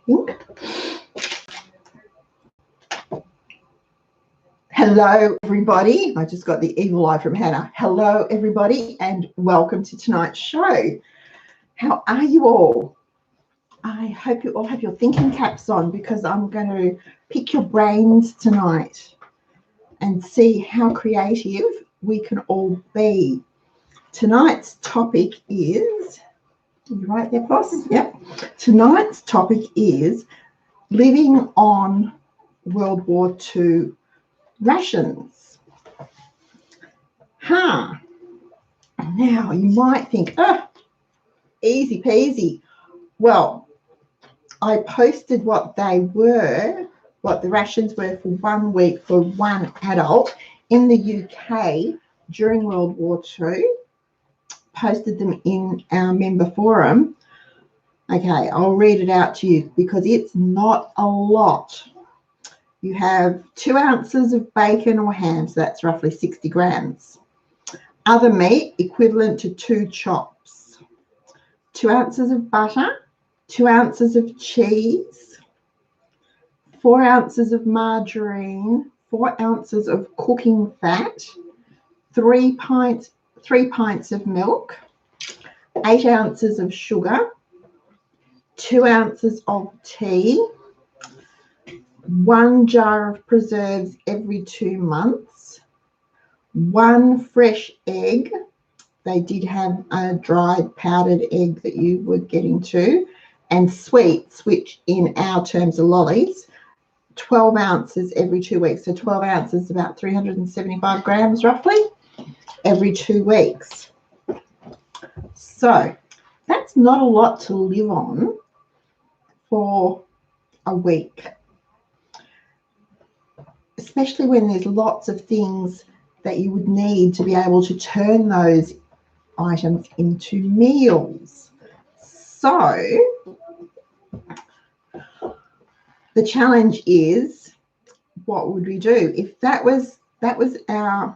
think. Hello, everybody. I just got the evil eye from Hannah. Hello, everybody, and welcome to tonight's show. How are you all? I hope you all have your thinking caps on because I'm going to pick your brains tonight and see how creative we can all be. Tonight's topic is, are you right there, boss? Yep. Tonight's topic is living on World War II rations. Now you might think, oh, easy peasy. Well, I posted what they were, what the rations were for 1 week for one adult in the UK during World War II. Posted them in our member forum. Okay, I'll read it out to you because it's not a lot. You have 2 ounces of bacon or ham, so that's roughly 60 grams. Other meat equivalent to 2 chops. 2 ounces of butter, 2 ounces of cheese, 4 ounces of margarine, 4 ounces of cooking fat, 3 pints of milk, 8 ounces of sugar, 2 ounces of tea, 1 jar of preserves every 2 months, 1 fresh egg. They did have a dried powdered egg that you were getting to, and sweets, which in our terms are lollies, 12 ounces every 2 weeks. So 12 ounces, about 375 grams roughly, every 2 weeks. So that's not a lot to live on for a week, especially when there's lots of things that you would need to be able to turn those items into meals. So the challenge is, what would we do if that was our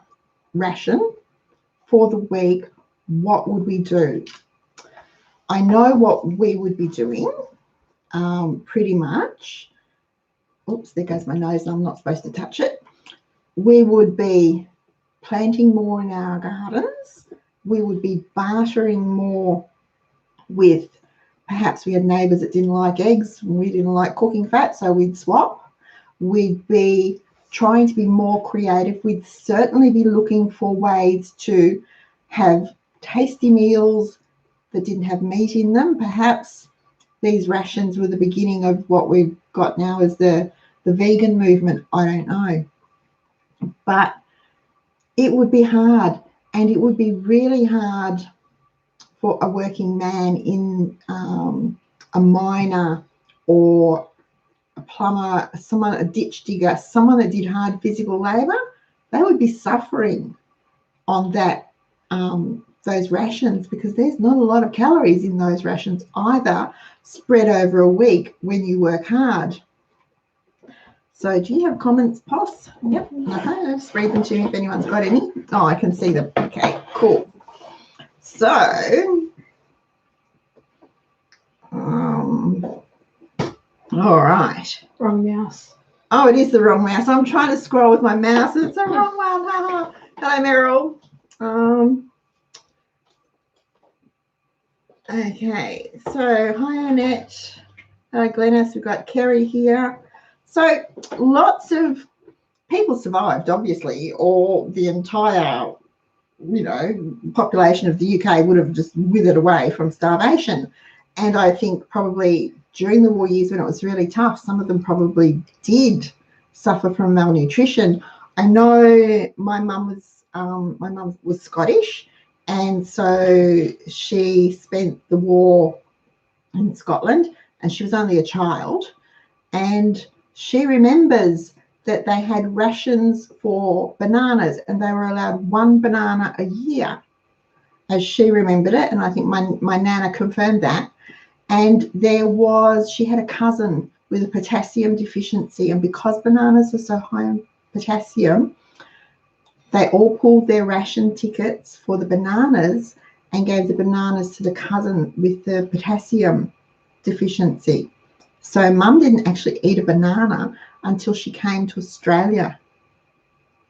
ration for the week? What would we do? I know what we would be doing, pretty much. Oops, there goes my nose and I'm not supposed to touch it. We would be planting more in our gardens. We would be bartering more with, perhaps we had neighbours that didn't like eggs and we didn't like cooking fat, so we'd swap. We'd be trying to be more creative. We'd certainly be looking for ways to have tasty meals that didn't have meat in them. Perhaps these rations were the beginning of what we've got now as the vegan movement. I don't know. But it would be hard, and it would be really hard for a working man in a miner or a plumber, a ditch digger, someone that did hard physical labour. They would be suffering on that, those rations, because there's not a lot of calories in those rations either, spread over a week when you work hard. So do you have comments, Poss? Yep. Okay, I'll just read them to you if anyone's got any. Oh, I can see them. Okay, cool. So, all right. Wrong mouse. Oh, it is the wrong mouse. I'm trying to scroll with my mouse. It's the wrong one. Hello, Meryl. Okay, so hi, Annette. Hello, Glennis. We've got Kerry here. So lots of people survived, obviously, or the entire, population of the UK would have just withered away from starvation. And I think probably during the war years when it was really tough, some of them probably did suffer from malnutrition. I know my mum was Scottish, and so she spent the war in Scotland, and she was only a child, and she remembers that they had rations for bananas, and they were allowed 1 banana a year, as she remembered it. And I think my nana confirmed that. And she had a cousin with a potassium deficiency, and because bananas are so high in potassium, they all pulled their ration tickets for the bananas and gave the bananas to the cousin with the potassium deficiency. So Mum didn't actually eat a banana until she came to Australia.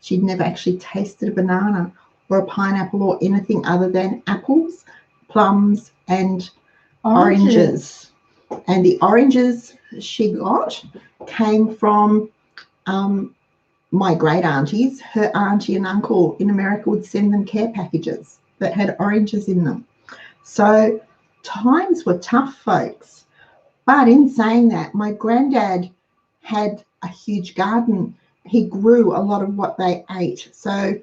She'd never actually tasted a banana or a pineapple or anything other than apples, plums, and oranges. And the oranges she got came from my great aunties. Her auntie and uncle in America would send them care packages that had oranges in them. So times were tough, folks. But in saying that, my granddad had a huge garden. He grew a lot of what they ate. So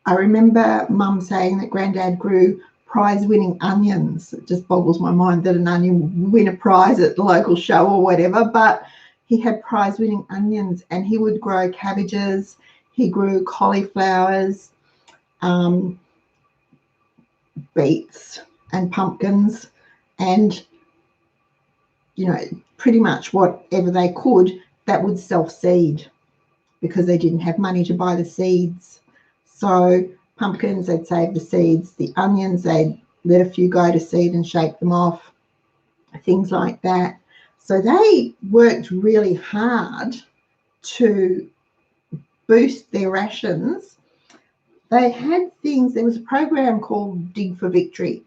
I remember Mum saying that Granddad grew prize-winning onions. It just boggles my mind that an onion would win a prize at the local show or whatever, but he had prize-winning onions, and he would grow cabbages. He grew cauliflowers, beets and pumpkins, and, you know, pretty much whatever they could, that would self-seed because they didn't have money to buy the seeds. So pumpkins, they'd save the seeds. The onions, they'd let a few go to seed and shake them off, things like that. So they worked really hard to boost their rations. They had things, there was a program called Dig for Victory,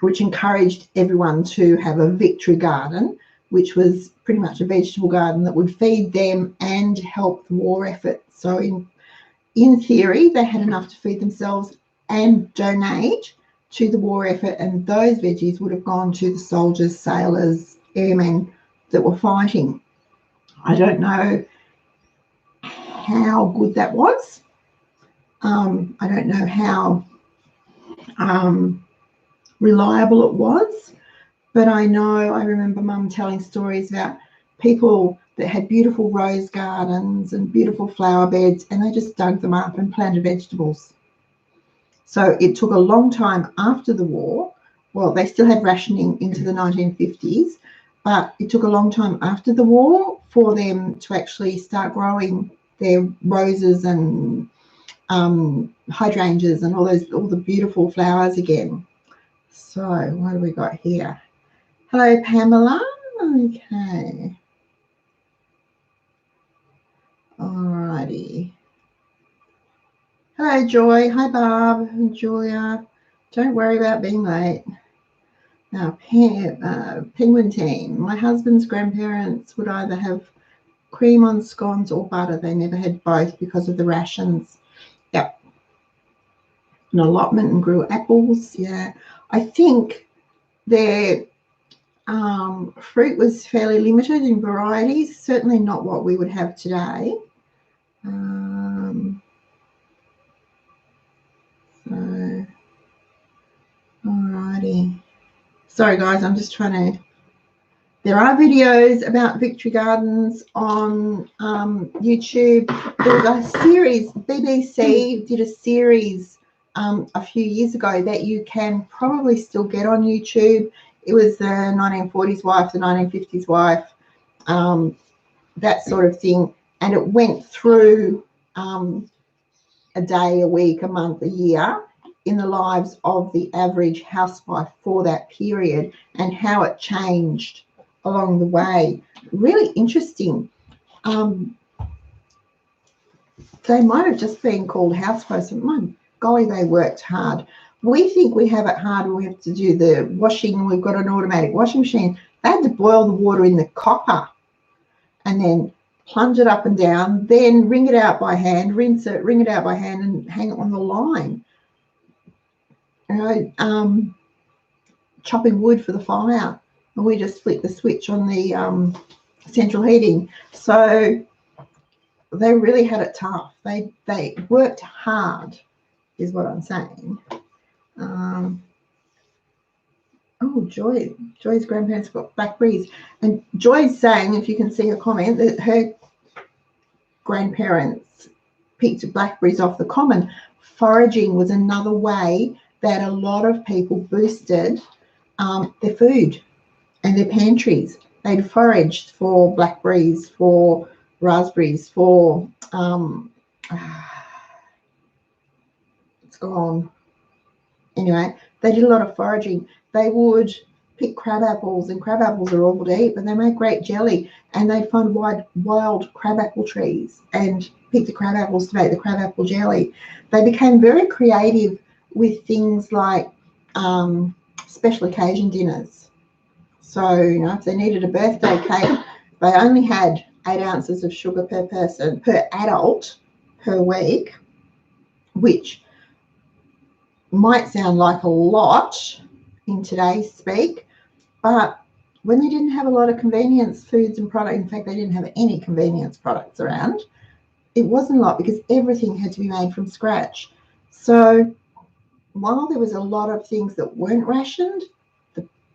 which encouraged everyone to have a victory garden, which was pretty much a vegetable garden that would feed them and help the war effort. So in theory, they had enough to feed themselves and donate to the war effort, and those veggies would have gone to the soldiers, sailors, airmen that were fighting. I don't know how good that was. I don't know how reliable it was, but I remember Mum telling stories about people that had beautiful rose gardens and beautiful flower beds, and they just dug them up and planted vegetables. So it took a long time after the war. Well, they still had rationing into the 1950s, but it took a long time after the war for them to actually start growing their roses and hydrangeas and all the beautiful flowers again. So what do we got here? Hello, Pamela. Okay. Alrighty. Hello, Joy. Hi, Barb and Julia. Don't worry about being late. Now, Penguin Team. My husband's grandparents would either have cream on scones or butter. They never had both because of the rations. Yep. An allotment and grew apples. Yeah. I think their fruit was fairly limited in varieties. Certainly not what we would have today. So, alrighty. Sorry, guys, I'm just trying to. There are videos about victory gardens on YouTube. There was a series, BBC did a series a few years ago that you can probably still get on YouTube. It was the 1940s wife, the 1950s wife, that sort of thing. And it went through a day, a week, a month, a year in the lives of the average housewife for that period and how it changed along the way. Really interesting. They might have just been called housewives. My golly, they worked hard. We think we have it hard when we have to do the washing. We've got an automatic washing machine. They had to boil the water in the copper and then plunge it up and down, then wring it out by hand, rinse it, wring it out by hand, and hang it on the line. You know, chopping wood for the fire, and we just flick the switch on the central heating. So they really had it tough. They worked hard, is what I'm saying. Oh, Joy's grandparents got blackberries, and Joy's saying, if you can see her comment, that her grandparents picked blackberries off the common. Foraging was another way that a lot of people boosted their food and their pantries. They'd foraged for blackberries, for raspberries, for it's gone. Anyway, they did a lot of foraging. They would pick crab apples, and crab apples are awful to eat, but they make great jelly. And they'd find wild crab apple trees and pick the crab apples to make the crab apple jelly. They became very creative with things like special occasion dinners. So, you know, if they needed a birthday cake, they only had 8 ounces of sugar per person, per adult, per week, which might sound like a lot in today's speak, but when they didn't have a lot of convenience foods and products, in fact, they didn't have any convenience products around, it wasn't a lot because everything had to be made from scratch. So while there was a lot of things that weren't rationed,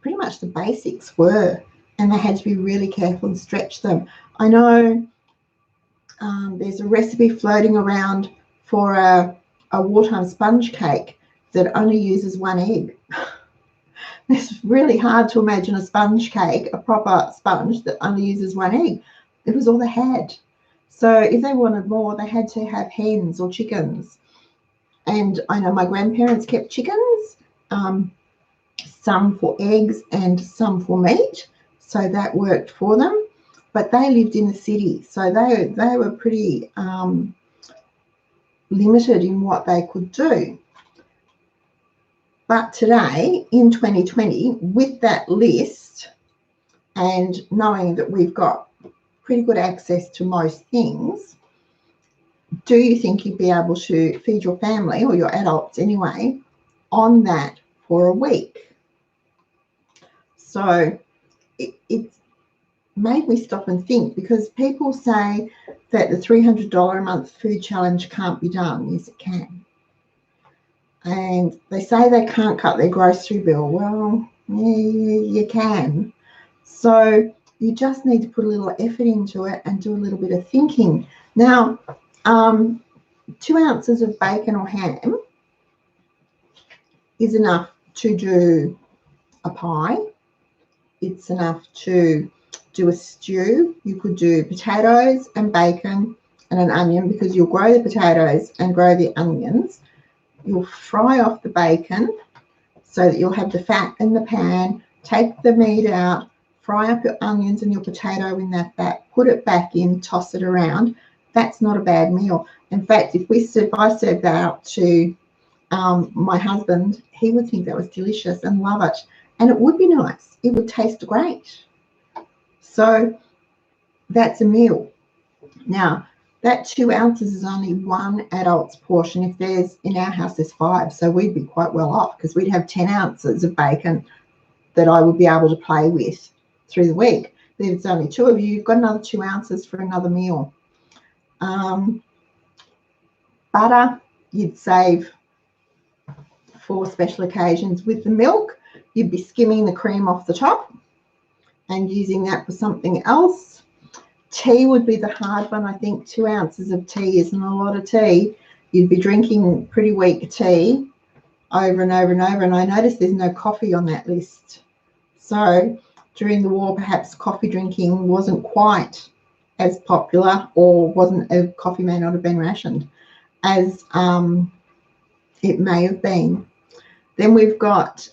pretty much the basics were, and they had to be really careful and stretch them. I know there's a recipe floating around for a wartime sponge cake that only uses 1 egg. It's really hard to imagine a sponge cake, a proper sponge that only uses 1 egg. It was all they had. So if they wanted more, they had to have hens or chickens. And I know my grandparents kept chickens, some for eggs and some for meat. So that worked for them. But they lived in the city, so they were pretty limited in what they could do. But today, in 2020, with that list and knowing that we've got pretty good access to most things, do you think you'd be able to feed your family, or your adults anyway, on that for a week? So it's made me stop and think, because people say that the $300 a month food challenge can't be done. Yes, it can. And they say they can't cut their grocery bill. Well, yeah, you can. So you just need to put a little effort into it and do a little bit of thinking. Now, 2 ounces of bacon or ham is enough to do a pie. It's enough to do a stew. You could do potatoes and bacon and an onion, because you'll grow the potatoes and grow the onions. You'll fry off the bacon so that you'll have the fat in the pan. Take the meat out, fry up your onions and your potato in that fat, put it back in, toss it around. That's not a bad meal. In fact, if I served that out to my husband, he would think that was delicious and love it. And it would be nice. It would taste great. So that's a meal. Now, that 2 ounces is only 1 adult's portion. If there's, in our house, there's 5, so we'd be quite well off, because we'd have 10 ounces of bacon that I would be able to play with through the week. If it's only 2 of you, you've got another 2 ounces for another meal. Butter, you'd save for special occasions. With the milk, you'd be skimming the cream off the top and using that for something else. Tea would be the hard one. I think 2 ounces of tea isn't a lot of tea. You'd be drinking pretty weak tea over and over and over. And I noticed there's no coffee on that list. So during the war, perhaps coffee drinking wasn't quite as popular, or coffee may not have been rationed as it may have been. Then we've got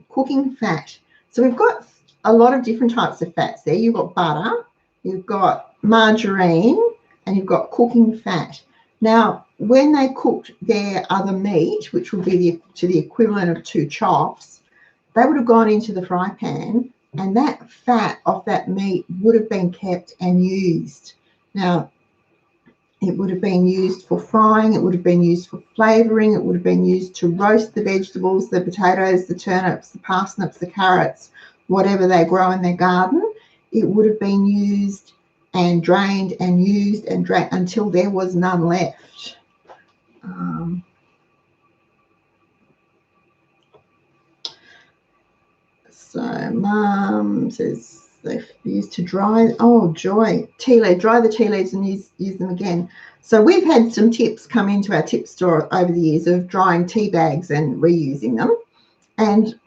cooking fat. So we've got a lot of different types of fats there. You've got butter, you've got margarine, and you've got cooking fat. Now, when they cooked their other meat, which would be to the equivalent of 2 chops, they would have gone into the fry pan, and that fat off that meat would have been kept and used. Now, it would have been used for frying, it would have been used for flavouring, it would have been used to roast the vegetables, the potatoes, the turnips, the parsnips, the carrots, whatever they grow in their garden. It would have been used and drained and used and drained until there was none left. So Mum says they used to dry, oh joy, tea leaves, dry the tea leaves and use them again. So we've had some tips come into our tip store over the years of drying tea bags and reusing them. And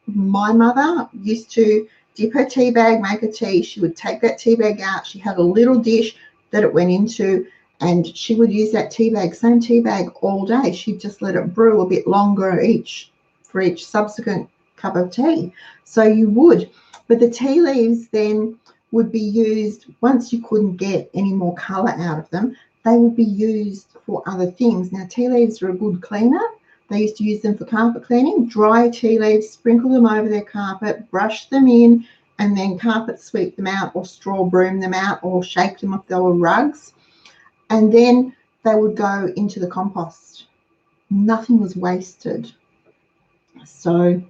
my mother used to dip her tea bag, make a tea. She would take that tea bag out. She had a little dish that it went into, and she would use that tea bag, same tea bag, all day. She'd just let it brew a bit longer for each subsequent cup of tea. So you would, but the tea leaves then would be used once you couldn't get any more colour out of them. They would be used for other things. Now, tea leaves are a good cleaner. They used to use them for carpet cleaning. Dry tea leaves, sprinkle them over their carpet, brush them in, and then carpet sweep them out or straw broom them out or shake them if they were rugs. And then they would go into the compost. Nothing was wasted. So,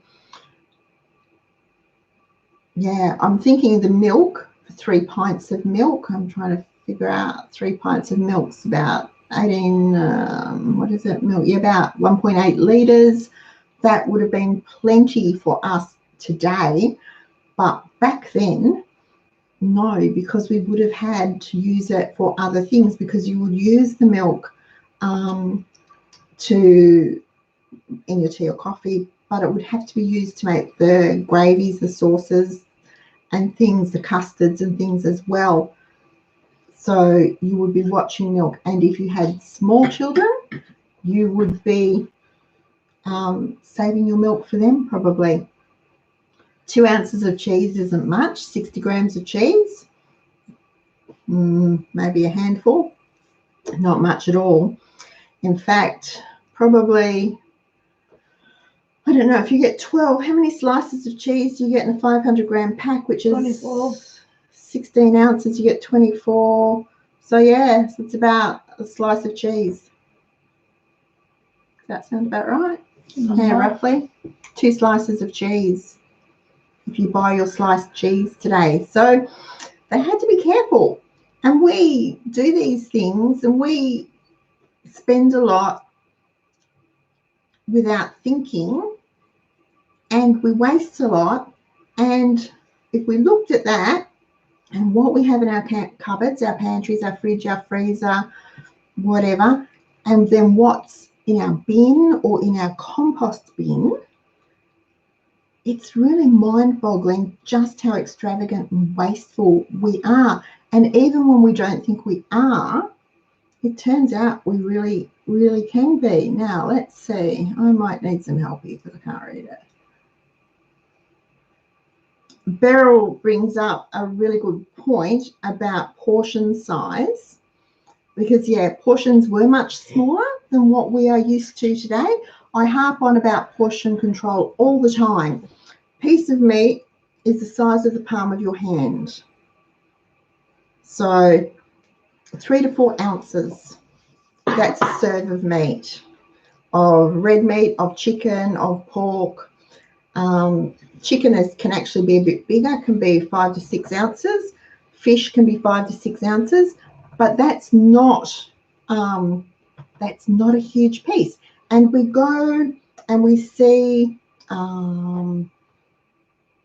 yeah, I'm thinking the milk, 3 pints of milk. I'm trying to figure out 3 pints of milk's about 18, what is it, milk? Yeah, about 1.8 litres. That would have been plenty for us today. But back then, no, because we would have had to use it for other things, because you would use the milk in your tea or coffee, but it would have to be used to make the gravies, the sauces and things, the custards and things as well. So you would be watching milk. And if you had small children, you would be saving your milk for them probably. 2 ounces of cheese isn't much. 60 grams of cheese, maybe a handful, not much at all. In fact, probably, I don't know, if you get 12, how many slices of cheese do you get in a 500 gram pack, which is 24. 16 ounces, you get 24. So yeah, so it's about a slice of cheese. Does that sound about right? Yeah, roughly 2 slices of cheese if you buy your sliced cheese today. So they had to be careful. And we do these things and we spend a lot without thinking, and we waste a lot. And if we looked at that and what we have in our cupboards, our pantries, our fridge, our freezer, whatever, and then what's in our bin or in our compost bin, it's really mind-boggling just how extravagant and wasteful we are. And even when we don't think we are, it turns out we really, really can be. Now, let's see. I might need some help here because I can't read it. Beryl brings up a really good point about portion size, because, yeah, portions were much smaller than what we are used to today. I harp on about portion control all the time. Piece of meat is the size of the palm of your hand. So 3 to 4 ounces, that's a serve of meat, of red meat, of chicken, of pork. Chicken can actually be a bit bigger, can be 5 to 6 ounces. Fish can be 5 to 6 ounces, but that's not a huge piece. And we go and we see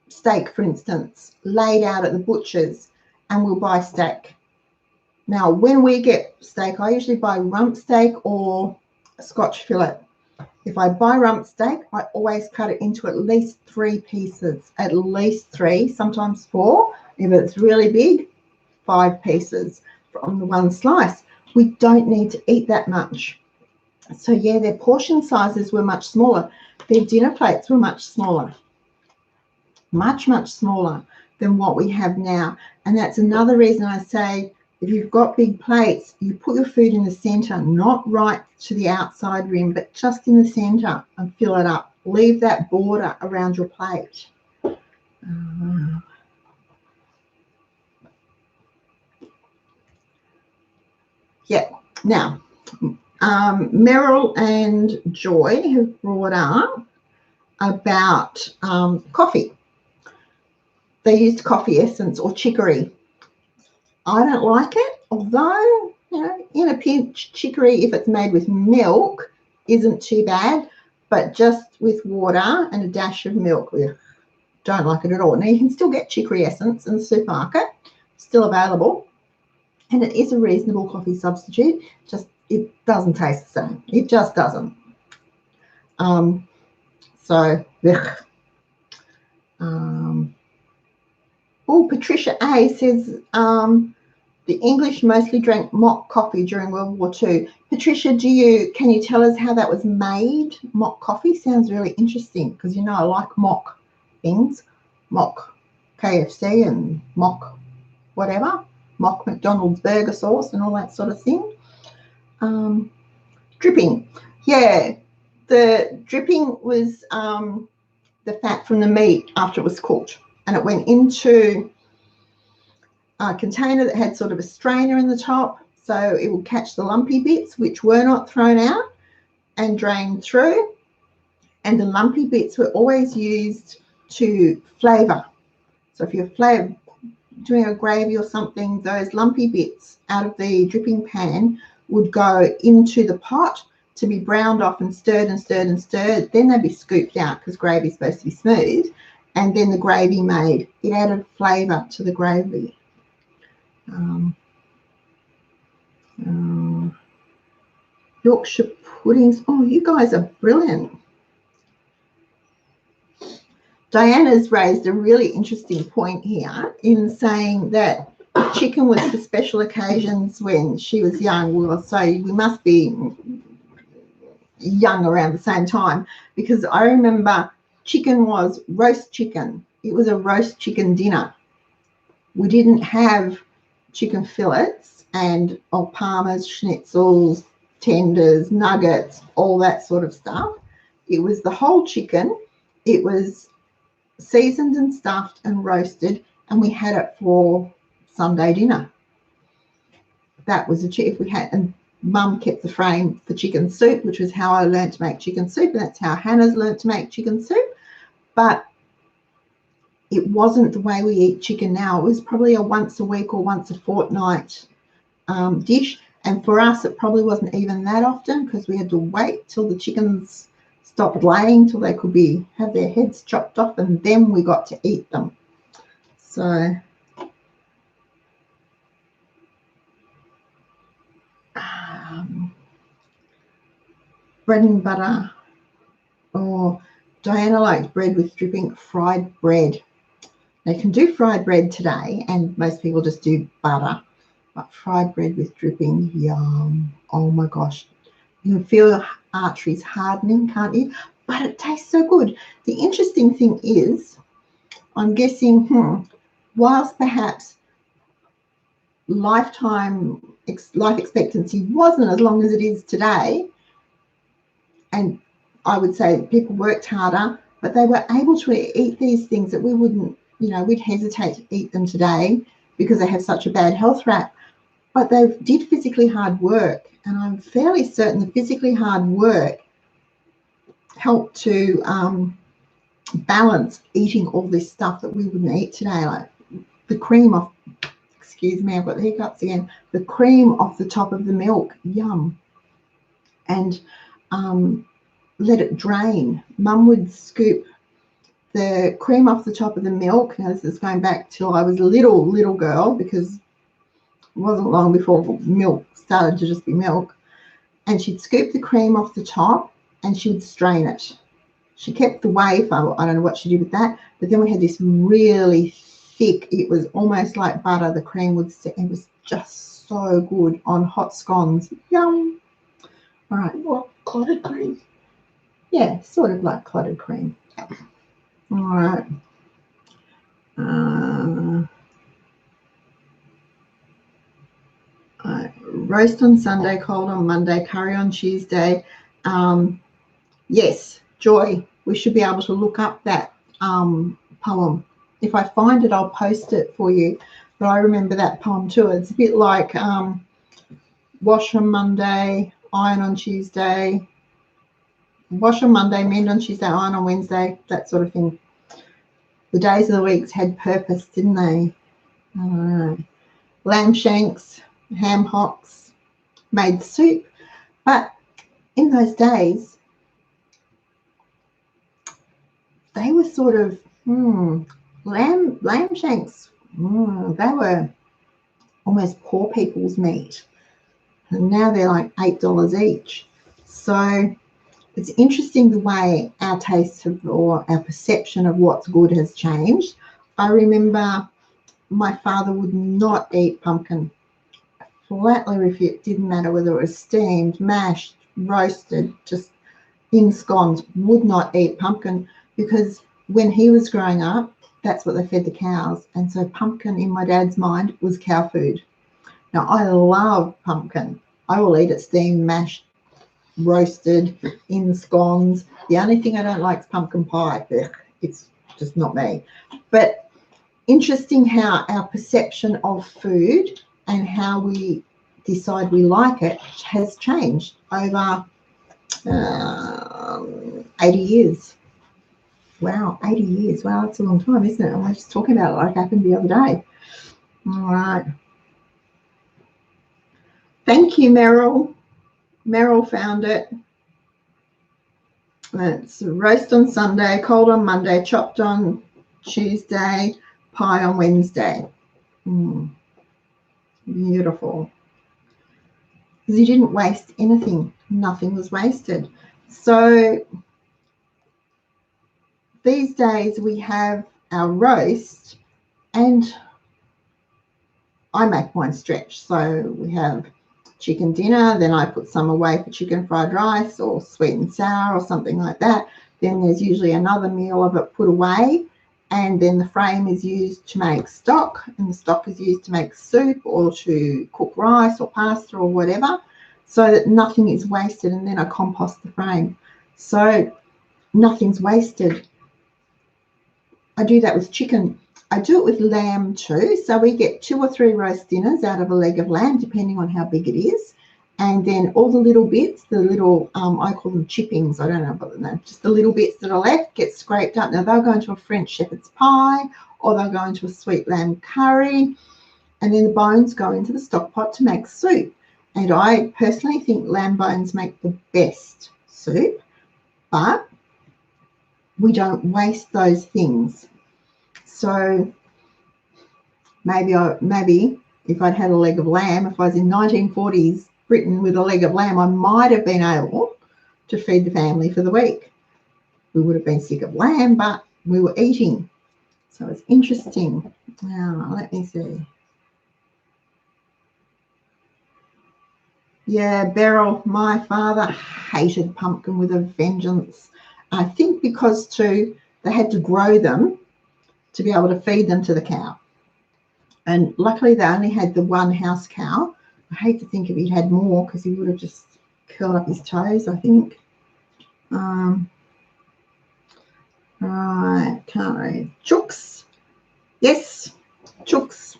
steak, for instance, laid out at the butcher's, and we'll buy steak. Now, when we get steak, I usually buy rump steak or a Scotch fillet. If I buy rump steak, I always cut it into at least 3 pieces, at least 3, sometimes 4. If it's really big, 5 pieces from the one slice. We don't need to eat that much. So, yeah, their portion sizes were much smaller. Their dinner plates were much smaller. Much, much smaller than what we have now. And that's another reason I say, if you've got big plates, you put your food in the centre, not right to the outside rim, but just in the centre, and fill it up. Leave that border around your plate. Yeah. Now, Meryl and Joy have brought up about coffee. They used coffee essence or chicory. I don't like it, although, you know, in a pinch, chicory, if it's made with milk, isn't too bad, but just with water and a dash of milk, don't like it at all. Now, you can still get chicory essence in the supermarket, still available, and it is a reasonable coffee substitute, just it doesn't taste the same. It just doesn't. Patricia A says the English mostly drank mock coffee during World War II. Patricia, can you tell us how that was made? Mock coffee sounds really interesting, because, you know, I like mock things, mock KFC and mock whatever, mock McDonald's burger sauce and all that sort of thing. Dripping. Yeah, the dripping was the fat from the meat after it was cooked, and it went into a container that had sort of a strainer in the top, so it would catch the lumpy bits which were not thrown out and drained through, and the lumpy bits were always used to flavour. So if you're doing a gravy or something, those lumpy bits out of the dripping pan would go into the pot to be browned off and stirred and stirred and stirred. Then they'd be scooped out because gravy is supposed to be smooth, and then the gravy it added flavour to the gravy. Yorkshire puddings. Oh, you guys are brilliant. Diana's raised a really interesting point here in saying that chicken was for special occasions when she was young. Well, so we must be young around the same time, because I remember chicken was roast chicken. It was a roast chicken dinner. We didn't have chicken fillets and palmers, schnitzels, tenders, nuggets, all that sort of stuff. It was the whole chicken. It was seasoned and stuffed and roasted, and we had it for Sunday dinner. That was if we had, and Mum kept the frame for chicken soup, which was how I learned to make chicken soup, and that's how Hannah's learned to make chicken soup. But it wasn't the way we eat chicken now. It was probably a once a week or once a fortnight dish, and for us it probably wasn't even that often, because we had to wait till the chickens stopped laying, till they could have their heads chopped off, and then we got to eat them. So bread and butter. Oh, Diana likes bread with dripping, fried bread. They can do fried bread today, and most people just do butter, but fried bread with dripping, yum. Oh my gosh. You can feel the arteries hardening, can't you? But it tastes so good. The interesting thing is, I'm guessing, whilst perhaps life expectancy wasn't as long as it is today, and I would say people worked harder, but they were able to eat these things that we wouldn't, we'd hesitate to eat them today because they have such a bad health rap. But they did physically hard work, and I'm fairly certain the physically hard work helped to balance eating all this stuff that we wouldn't eat today, like the cream off, excuse me, I've got the hiccups again, the cream off the top of the milk, yum. And let it drain. Mum would scoop the cream off the top of the milk. Now this is going back till I was a little girl, because it wasn't long before milk started to just be milk. And she'd scoop the cream off the top and she would strain it. She kept the wafer. I don't know what she did with that, but then we had this really thick, it was almost like butter. The cream would sit, it was just so good on hot scones. Yum. All right. What, clotted cream? Yeah, sort of like clotted cream. All right. Roast on Sunday, cold on Monday, curry on Tuesday. Yes, Joy, we should be able to look up that poem. If I find it, I'll post it for you. But I remember that poem too. It's a bit like wash on Monday, iron on Tuesday, wash on Monday, mend on Tuesday, iron on Wednesday, that sort of thing. The days of the weeks had purpose, didn't they? Lamb shanks, ham hocks, made soup. But in those days, they were sort of, lamb shanks, they were almost poor people's meat. And now they're like $8 each. So it's interesting the way our taste or our perception of what's good has changed. I remember my father would not eat pumpkin. Flatly refused. Didn't matter whether it was steamed, mashed, roasted, just in scones, would not eat pumpkin because when he was growing up, that's what they fed the cows. And so pumpkin in my dad's mind was cow food. Now, I love pumpkin. I will eat it steamed, mashed, roasted, in scones. The only thing I don't like is pumpkin pie. Ugh, it's just not me. But interesting how our perception of food and how we decide we like it has changed over 80 years. Wow, 80 years. Wow, that's a long time, isn't it? I was just talking about it like it happened the other day. All right. Thank you, Meryl. Meryl found it. It's roast on Sunday, cold on Monday, chopped on Tuesday, pie on Wednesday. Beautiful. Because you didn't waste anything. Nothing was wasted. So these days we have our roast, and I make mine stretch. So we have chicken dinner, then I put some away for chicken fried rice or sweet and sour or something like that. Then there's usually another meal of it put away, and then the frame is used to make stock, and the stock is used to make soup or to cook rice or pasta or whatever, so that nothing is wasted. And then I compost the frame, so nothing's wasted. I do that with chicken. I do it with lamb too. So we get 2 or 3 roast dinners out of a leg of lamb, depending on how big it is. And then all the little bits, the little, I call them chippings. I don't know what the name, just the little bits that are left get scraped up. Now they'll go into a French shepherd's pie, or they'll go into a sweet lamb curry. And then the bones go into the stock pot to make soup. And I personally think lamb bones make the best soup, but we don't waste those things. So maybe if I'd had a leg of lamb, if I was in 1940s Britain with a leg of lamb, I might have been able to feed the family for the week. We would have been sick of lamb, but we were eating. So it's interesting. Now, let me see. Yeah, Beryl, my father hated pumpkin with a vengeance. I think because too, they had to grow them to be able to feed them to the cow. And luckily they only had the one house cow. I hate to think if he'd had more, because he would have just curled up his toes, I think. Right, can't read. Chooks. Yes, chooks.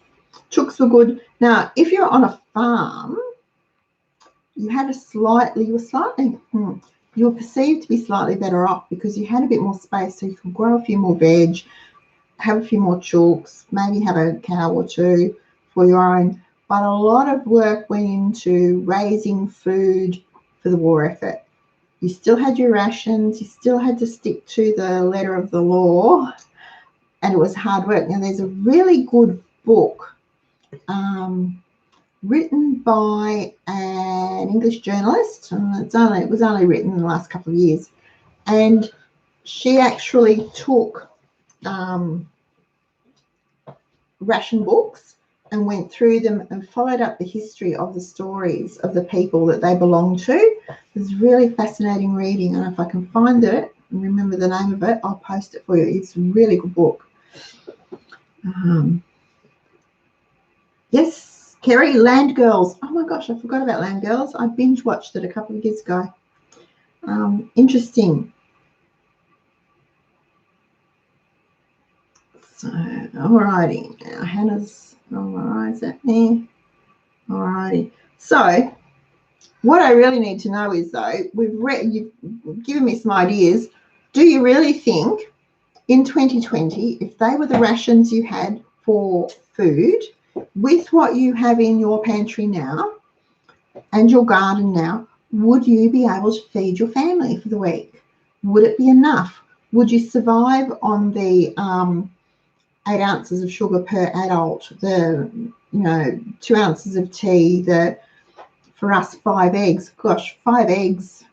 Chooks were good. Now, if you're on a farm, you were perceived to be slightly better off because you had a bit more space, so you could grow a few more veg, have a few more chooks, maybe have a cow or 2 for your own. But a lot of work went into raising food for the war effort. You still had your rations, you still had to stick to the letter of the law, and it was hard work. Now, there's a really good book written by an English journalist, and it was only written in the last couple of years, and she actually took ration books and went through them and followed up the history of the stories of the people that they belonged to. It was really fascinating reading, and if I can find it and remember the name of it, I'll post it for you. It's a really good book. Yes, Kerry, Land Girls. Oh my gosh, I forgot about Land Girls. I binge watched it a couple of years ago. Interesting. So, alrighty. Now, Hannah's, alright, is that me? Alrighty. So, what I really need to know is, though, you've given me some ideas. Do you really think in 2020, if they were the rations you had for food, with what you have in your pantry now and your garden now, would you be able to feed your family for the week? Would it be enough? Would you survive on the 8 ounces of sugar per adult, the 2 ounces of tea, for us 5 eggs? Gosh, 5 eggs.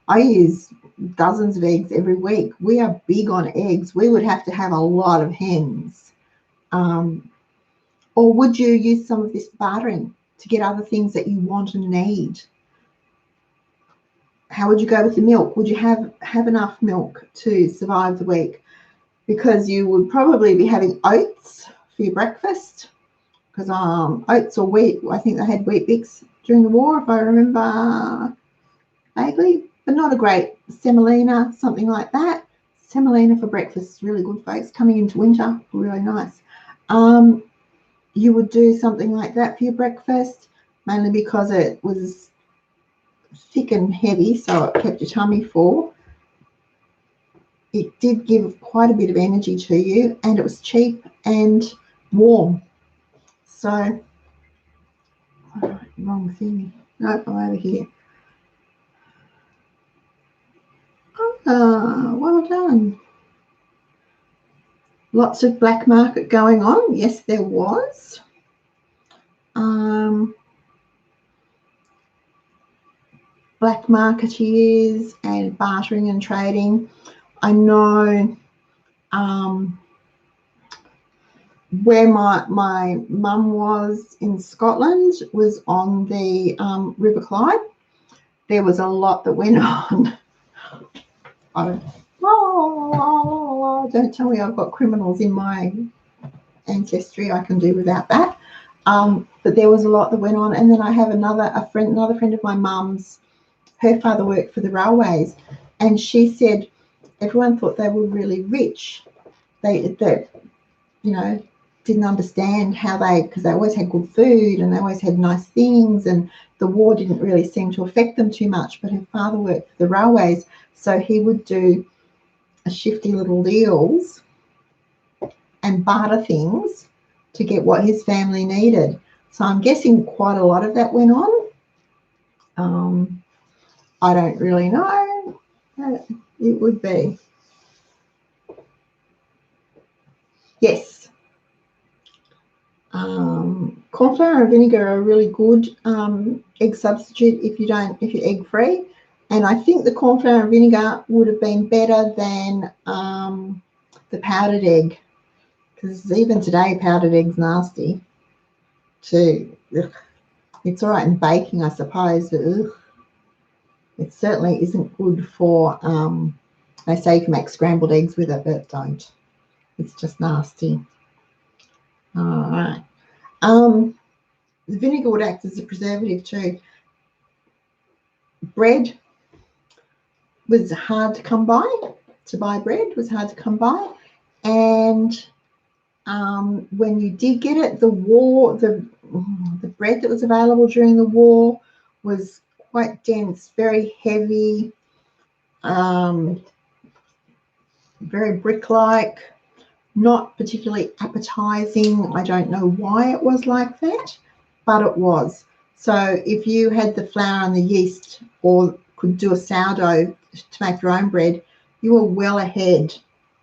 I use dozens of eggs every week. We are big on eggs. We would have to have a lot of hens. Or would you use some of this bartering to get other things that you want and need? How would you go with the milk? Would you have enough milk to survive the week? because you would probably be having oats for your breakfast, because oats or wheat, I think they had Wheat Bix during the war, if I remember vaguely, but not a great semolina, something like that. Semolina for breakfast is really good, folks. Coming into winter, really nice. You would do something like that for your breakfast, mainly because it was thick and heavy, so it kept your tummy full. It did give quite a bit of energy to you, and it was cheap and warm. So, wrong thing. Nope, I'm over here. Well done. Lots of black market going on. Yes, there was. Black marketeers and bartering and trading. I know where my mum was in Scotland was on the River Clyde. There was a lot that went on. Don't tell me I've got criminals in my ancestry. I can do without that. But there was a lot that went on. And then I have another friend of my mum's. Her father worked for the railways, and she said everyone thought they were really rich. They didn't understand how because they always had good food and they always had nice things, and the war didn't really seem to affect them too much. But her father worked for the railways, so he would do a shifty little deals and barter things to get what his family needed. So I'm guessing quite a lot of that went on. I don't really know. It would be. Yes. Corn flour and vinegar are a really good egg substitute if you're egg free. And I think the corn flour and vinegar would have been better than the powdered egg, because even today powdered egg's nasty too. Ugh. It's all right in baking, I suppose, but it certainly isn't good for. They say you can make scrambled eggs with it, but don't. It's just nasty. All right. The vinegar would act as a preservative too. Bread was hard to come by. To buy bread was hard to come by, and when you did get it, the bread that was available during the war was quite dense, very heavy, very brick-like, not particularly appetizing. I don't know why it was like that, but it was. So if you had the flour and the yeast, or could do a sourdough to make your own bread, you were well ahead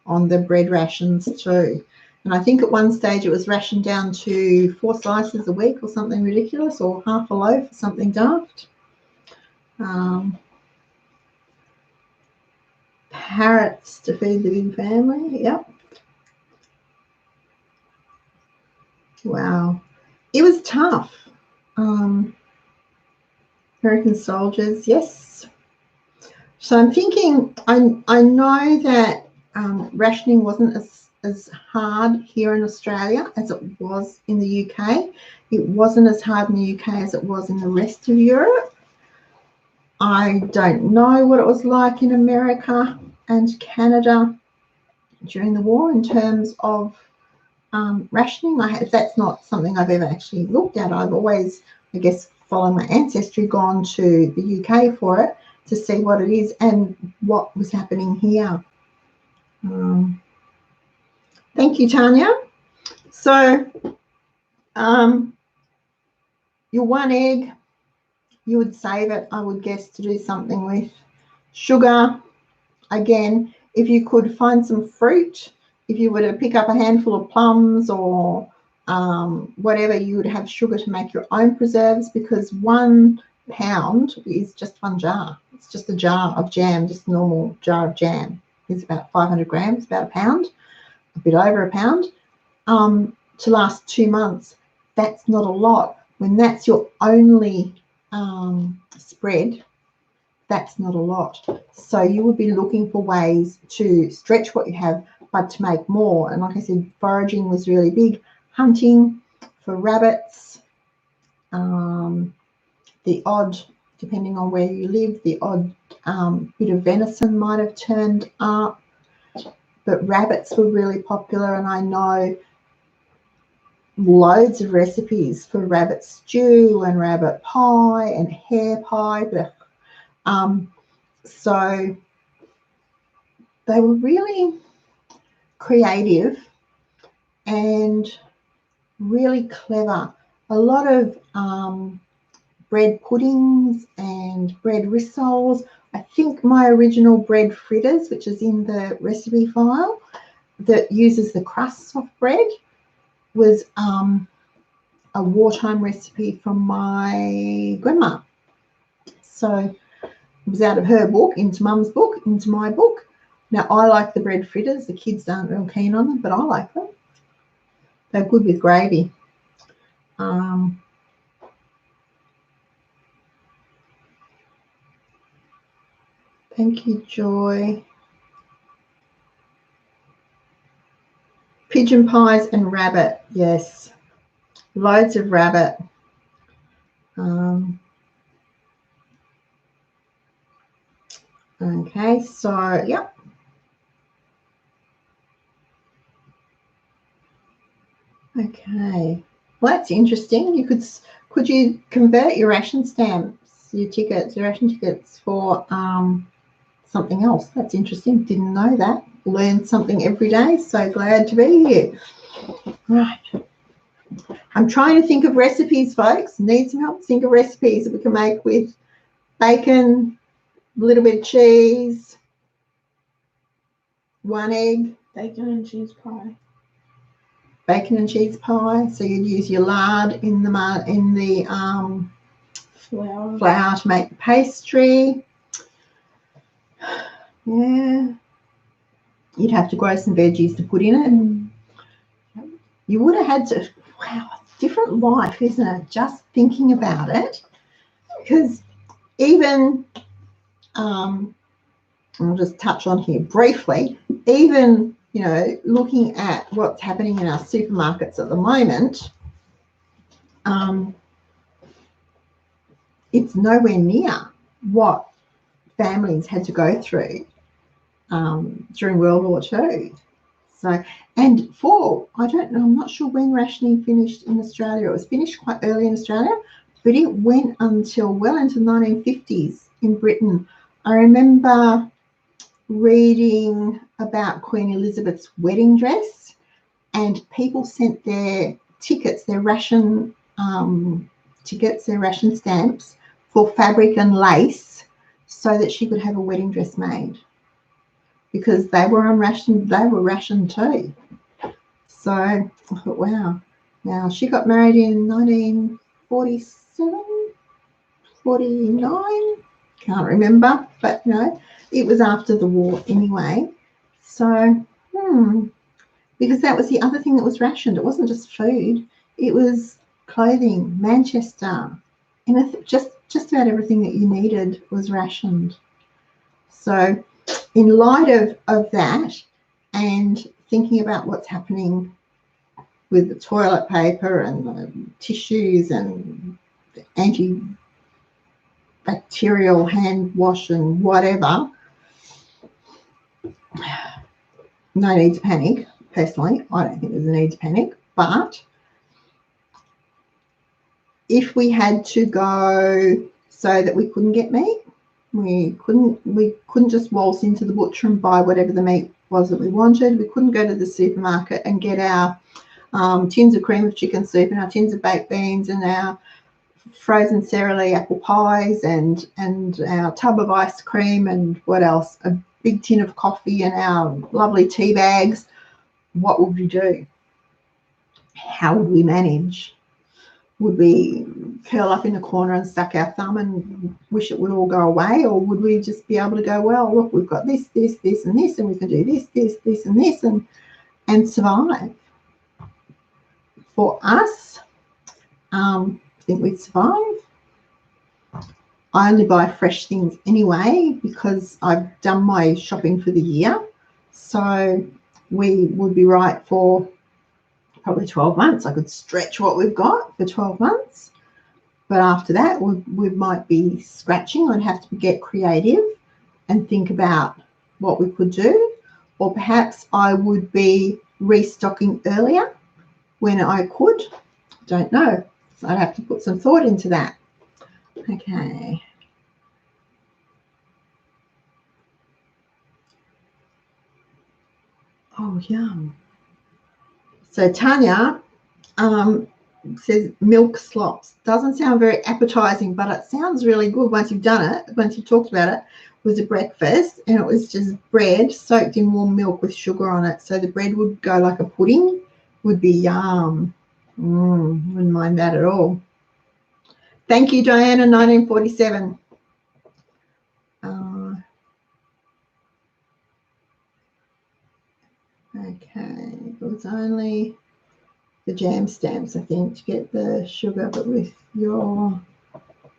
on the bread rations too. And I think at one stage it was rationed down to 4 slices a week or something ridiculous, or half a loaf or something daft. Parrots to feed the big family. Yep. Wow. It was tough. American soldiers, yes. So I'm thinking, I know that rationing wasn't as hard here in Australia as it was in the UK. It wasn't as hard in the UK as it was in the rest of Europe. I don't know what it was like in America and Canada during the war in terms of rationing. That's not something I've ever actually looked at. I've always, I guess, following my ancestry, gone to the UK for it to see what it is and what was happening here. Thank you, Tanya. So your 1 egg, you would save it, I would guess, to do something with. Sugar, again, if you could find some fruit, if you were to pick up a handful of plums or whatever, you would have sugar to make your own preserves, because 1 pound is just 1 jar. It's just a jar of jam, just a normal jar of jam. It's about 500 grams, about a pound, a bit over a pound, to last 2 months. That's not a lot. When that's your only spread, that's not a lot. So you would be looking for ways to stretch what you have, but to make more. And like I said, foraging was really big. Hunting for rabbits, the odd, depending on where you live, the odd bit of venison might have turned up. But rabbits were really popular, and I know loads of recipes for rabbit stew and rabbit pie and hare pie. So they were really creative and really clever. A lot of bread puddings and bread rissoles. I think my original bread fritters, which is in the recipe file, that uses the crusts of bread, was a wartime recipe from my grandma. So it was out of her book, into Mum's book, into my book. Now, I like the bread fritters. The kids aren't real keen on them, but I like them. They're good with gravy. Thank you, Joy. Pigeon pies and rabbit, yes. Loads of rabbit. Okay, so, yep. Okay, well, that's interesting. Could you convert your ration stamps, your ration tickets for something else? That's interesting. Didn't know that. Learn something every day. So glad to be here. Right. I'm trying to think of recipes, folks. Need some help. Think of recipes that we can make with bacon, a little bit of cheese, 1 egg. Bacon and cheese pie. Bacon and cheese pie. So you'd use your lard in the flour to make the pastry. Yeah. You'd have to grow some veggies to put in it. You would have had to, wow, different life, isn't it? Just thinking about it. Because even, I'll just touch on here briefly, even, you know, looking at what's happening in our supermarkets at the moment, it's nowhere near what families had to go through during World War II. So, and I'm not sure when rationing finished in Australia. It was finished quite early in Australia, but it went until well into the 1950s in Britain. I remember reading about Queen Elizabeth's wedding dress, and people sent their tickets, their ration tickets, their ration stamps for fabric and lace so that she could have a wedding dress made, because they were on ration, they were rationed too. So I thought, wow. Now, she got married in 1947, 49, can't remember, but you know, it was after the war anyway. So, because that was the other thing that was rationed. It wasn't just food, it was clothing, Manchester, and just about everything that you needed was rationed. So, in light of that, and thinking about what's happening with the toilet paper and the tissues and the antibacterial hand wash and whatever, no need to panic. Personally, I don't think there's a need to panic, but if we had to go so that we couldn't get meat, we couldn't just waltz into the butcher and buy whatever the meat was that we wanted. We couldn't go to the supermarket and get our tins of cream of chicken soup and our tins of baked beans and our frozen Sara Lee apple pies and our tub of ice cream and what else, a big tin of coffee and our lovely tea bags. What would we do? How would we manage? Would we curl up in a corner and suck our thumb and wish it would all go away? Or would we just be able to go, well, look, we've got this, this, this, and this, and we can do this, this, this, and this, and survive? For us, I think we'd survive. I only buy fresh things anyway because I've done my shopping for the year. So we would be right for probably 12 months. I could stretch what we've got for 12 months. But after that, we might be scratching. I'd have to get creative and think about what we could do. Or perhaps I would be restocking earlier when I could. Don't know. So I'd have to put some thought into that. Okay. Oh, yum. So Tanya says milk slops. Doesn't sound very appetizing, but it sounds really good once you've done it, once you've talked about it. It was a breakfast, and it was just bread soaked in warm milk with sugar on it. So the bread would go like a pudding. Would be yum. Wouldn't mind that at all. Thank you, Diana, 1947. Okay, it was only the jam stamps, I think, to get the sugar, but with your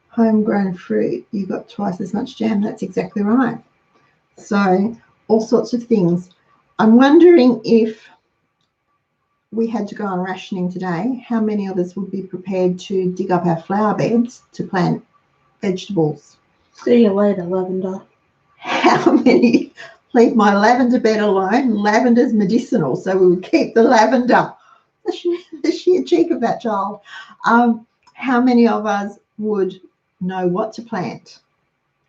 homegrown fruit, you got twice as much jam. That's exactly right. So all sorts of things. I'm wondering if we had to go on rationing today, how many of us would be prepared to dig up our flower beds to plant vegetables? See you later, lavender. How many? Leave my lavender bed alone. Lavender's medicinal, so we would keep the lavender. The sheer cheek of that child. How many of us would know what to plant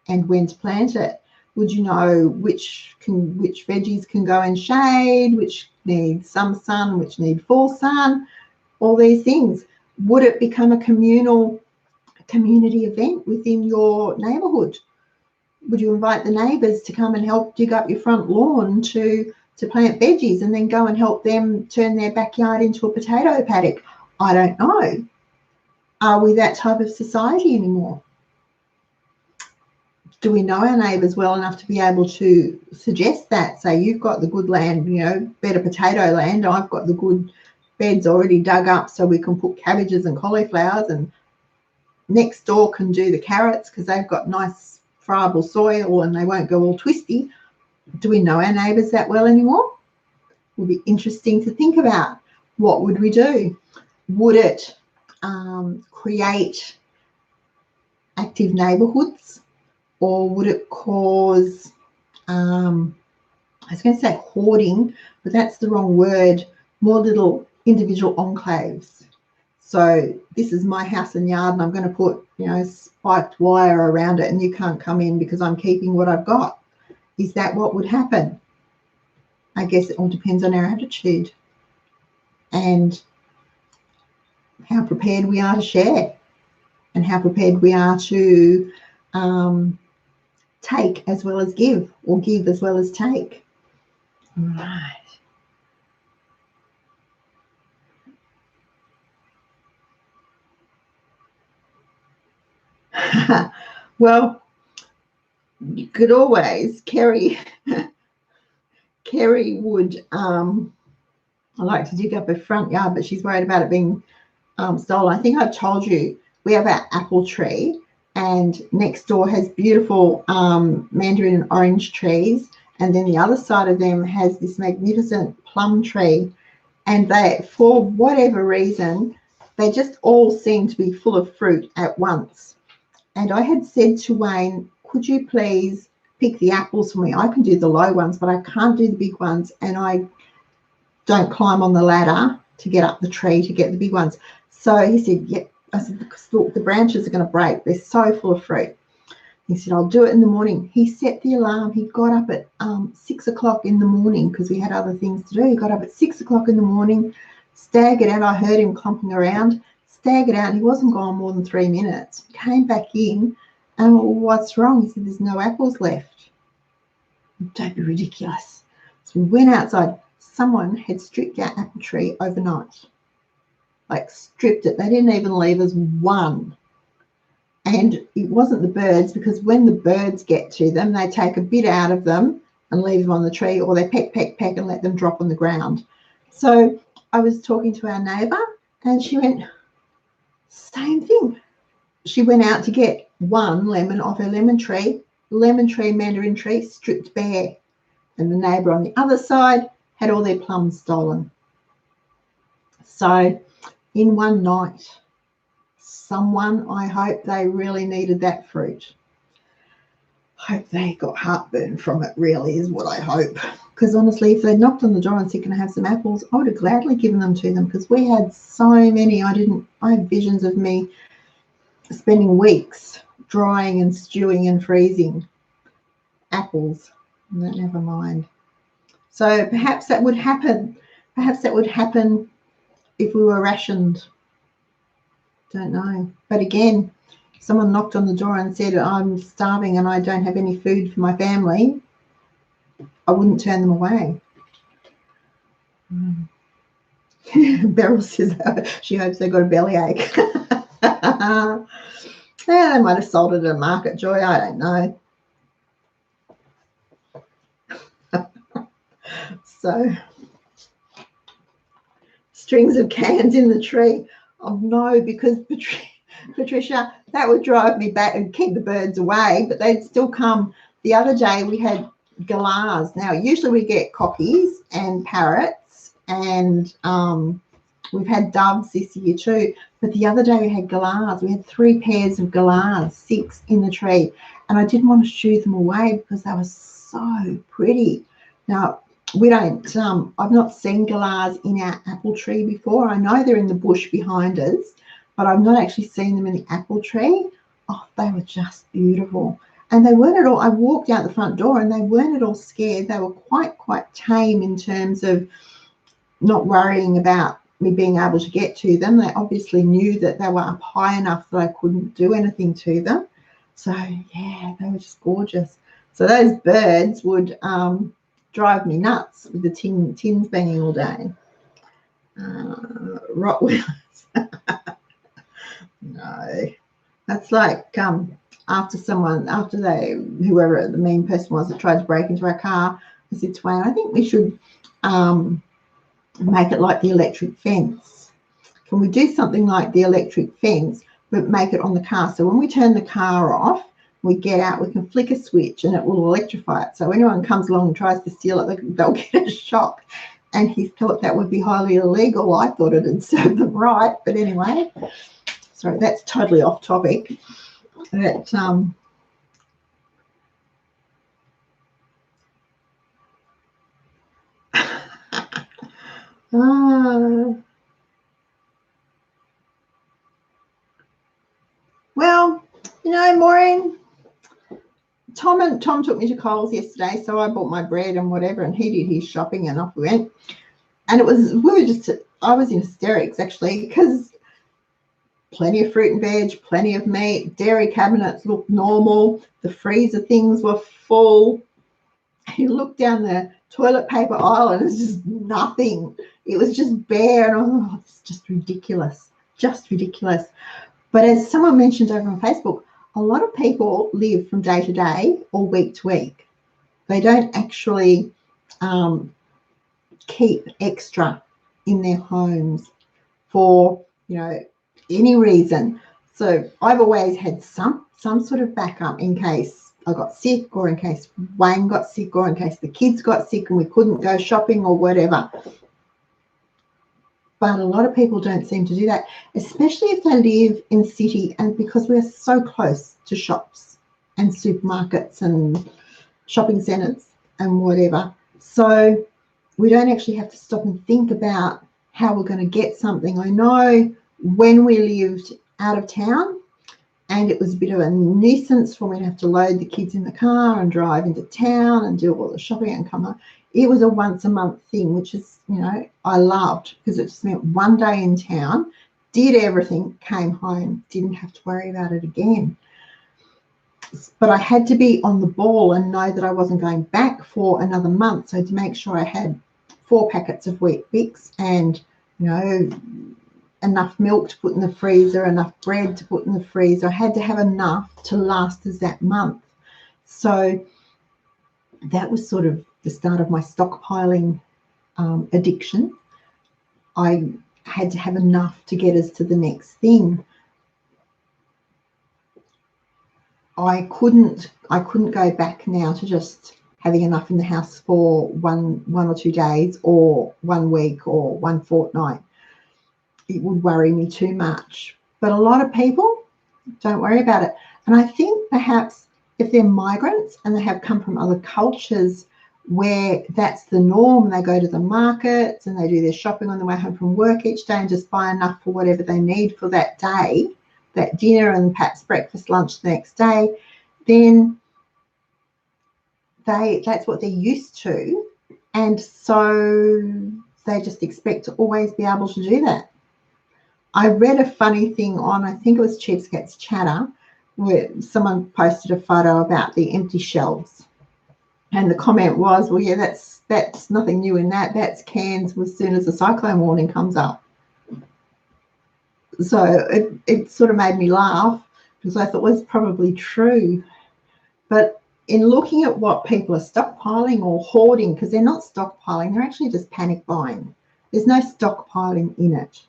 and when to plant it? Would you know which veggies can go in shade, which need some sun, which need full sun, all these things? Would it become a community event within your neighbourhood? Would you invite the neighbours to come and help dig up your front lawn to plant veggies and then go and help them turn their backyard into a potato paddock? I don't know. Are we that type of society anymore? Do we know our neighbours well enough to be able to suggest that? Say, you've got the good land, you know, better potato land. I've got the good beds already dug up so we can put cabbages and cauliflowers, and next door can do the carrots because they've got nice friable soil and they won't go all twisty. Do we know our neighbours that well anymore? It would be interesting to think about. What would we do? Would it create active neighbourhoods, or would it cause, I was going to say hoarding, but that's the wrong word, more little individual enclaves? So this is my house and yard, and I'm going to put, you know, spiked wire around it, and you can't come in because I'm keeping what I've got. Is that what would happen? I guess it all depends on our attitude and how prepared we are to share and how prepared we are to take as well as give, or give as well as take. All right. Well, you could always, Kerry would, I like to dig up her front yard, but she's worried about it being stolen. I think I've told you, we have our apple tree, and next door has beautiful mandarin and orange trees, and then the other side of them has this magnificent plum tree, and they, for whatever reason, they just all seem to be full of fruit at once. And I had said to Wayne, could you please pick the apples for me? I can do the low ones, but I can't do the big ones, and I don't climb on the ladder to get up the tree to get the big ones. So he said, yep. I said, the branches are going to break. They're so full of fruit. He said, I'll do it in the morning. He set the alarm. He got up at 6 o'clock in the morning because we had other things to do. He got up at 6 o'clock in the morning, staggered out. I heard him clumping around, staggered out. He wasn't gone more than 3 minutes. Came back in, and well, what's wrong? He said, there's no apples left. Don't be ridiculous. So we went outside. Someone had stripped our apple tree overnight. Like stripped it. They didn't even leave us one. And it wasn't the birds, because when the birds get to them, they take a bit out of them and leave them on the tree, or they peck, peck, peck and let them drop on the ground. So I was talking to our neighbour, and she went, same thing. She went out to get one lemon off her lemon tree, mandarin tree, stripped bare. And the neighbour on the other side had all their plums stolen. So in one night, someone, I hope they really needed that fruit. Hope they got heartburn from it, really, is what I hope. Because honestly, if they knocked on the door and said, can I have some apples, I would have gladly given them to them, because we had so many. I had visions of me spending weeks drying and stewing and freezing apples. Never mind. So perhaps that would happen. Perhaps that would happen if we were rationed. Don't know. But again, if someone knocked on the door and said, I'm starving and I don't have any food for my family, I wouldn't turn them away. Beryl says she hopes they got a bellyache. Yeah, they might have sold it at a market, Joy. I don't know. So, strings of cans in the tree. Oh no, because Patricia, that would drive me back and keep the birds away, but they'd still come. The other day we had galahs. Now, usually we get cockies and parrots, and we've had doves this year too. But the other day we had galahs. We had 3 pairs of galahs, 6 in the tree, and I didn't want to shoo them away because they were so pretty. Now, we don't, I've not seen galahs in our apple tree before. I know they're in the bush behind us, but I've not actually seen them in the apple tree. Oh, they were just beautiful. And they weren't at all, I walked out the front door and they weren't at all scared. They were quite tame in terms of not worrying about me being able to get to them. They obviously knew that they were up high enough that I couldn't do anything to them. So, yeah, they were just gorgeous. So those birds would drive me nuts with the tins banging all day. Rottweilers. No, that's like after whoever the mean person was that tried to break into our car, I said to Wayne, I think we should make it like the electric fence. Can we do something like the electric fence, but make it on the car? So when we turn the car off, we get out, we can flick a switch and it will electrify it. So anyone comes along and tries to steal it, they'll get a shock. And he thought that would be highly illegal. I thought it had served them right. But anyway, sorry, that's totally off topic. But well, you know, Maureen, Tom took me to Coles yesterday, so I bought my bread and whatever, and he did his shopping, and off we went. And I was in hysterics actually, because plenty of fruit and veg, plenty of meat, dairy cabinets looked normal, the freezer things were full. You look down the toilet paper aisle and it's just nothing. It was just bare, and I was like, oh, it's just ridiculous, just ridiculous. But as someone mentioned over on Facebook, a lot of people live from day to day or week to week. They don't actually keep extra in their homes for, you know, any reason. So I've always had some sort of backup in case I got sick, or in case Wayne got sick, or in case the kids got sick and we couldn't go shopping or whatever. But a lot of people don't seem to do that, especially if they live in the city, and because we're so close to shops and supermarkets and shopping centres and whatever. So we don't actually have to stop and think about how we're going to get something. I know when we lived out of town, and it was a bit of a nuisance for me to have to load the kids in the car and drive into town and do all the shopping and come home. It was a once a month thing, which is, you know, I loved, because it just meant one day in town, did everything, came home, didn't have to worry about it again. But I had to be on the ball and know that I wasn't going back for another month. So to make sure I had 4 packets of Wheat Bix and, you know, enough milk to put in the freezer, enough bread to put in the freezer. I had to have enough to last us that month. So that was sort of the start of my stockpiling addiction. I had to have enough to get us to the next thing. I couldn't go back now to just having enough in the house for one or 2 days or 1 week or 1 fortnight. It would worry me too much. But a lot of people don't worry about it. And I think perhaps if they're migrants and they have come from other cultures where that's the norm, they go to the markets and they do their shopping on the way home from work each day and just buy enough for whatever they need for that day, that dinner and perhaps breakfast, lunch the next day, then that's what they're used to. And so they just expect to always be able to do that. I read a funny thing on, I think it was Cheapskates Chatter, where someone posted a photo about the empty shelves. And the comment was, well, yeah, that's nothing new in that. That's cans as soon as the cyclone warning comes up. So it sort of made me laugh because I thought, well, it's probably true. But in looking at what people are stockpiling or hoarding, because they're not stockpiling, they're actually just panic buying. There's no stockpiling in it.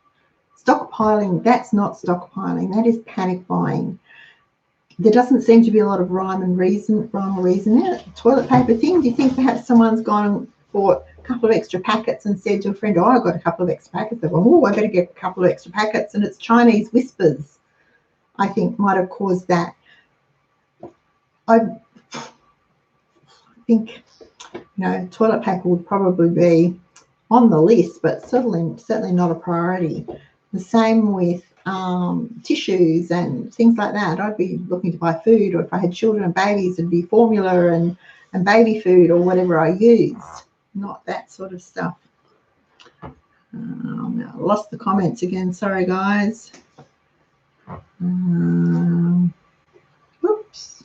Stockpiling, that's not stockpiling, that is panic buying. There doesn't seem to be a lot of rhyme or reason in it. Toilet paper thing, do you think perhaps someone's gone and bought a couple of extra packets and said to a friend, oh, I got a couple of extra packets. They go, oh, I better get a couple of extra packets. And it's Chinese whispers, I think, might have caused that. I think, toilet paper would probably be on the list, but certainly not a priority. The same with tissues and things like that. I'd be looking to buy food, or if I had children and babies, it'd be formula and baby food or whatever I used, not that sort of stuff. I lost the comments again. Sorry, guys. Oops.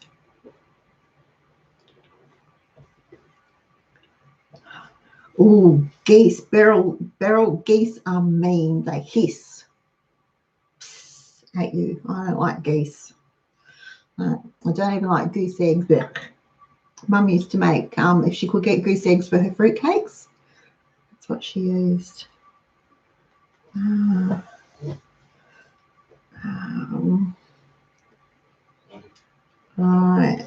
Oh, geese, barrel geese are mean. They hiss at you. I don't like geese. I don't even like goose eggs. Mum used to make, if she could get goose eggs for her fruitcakes, that's what she used. Right.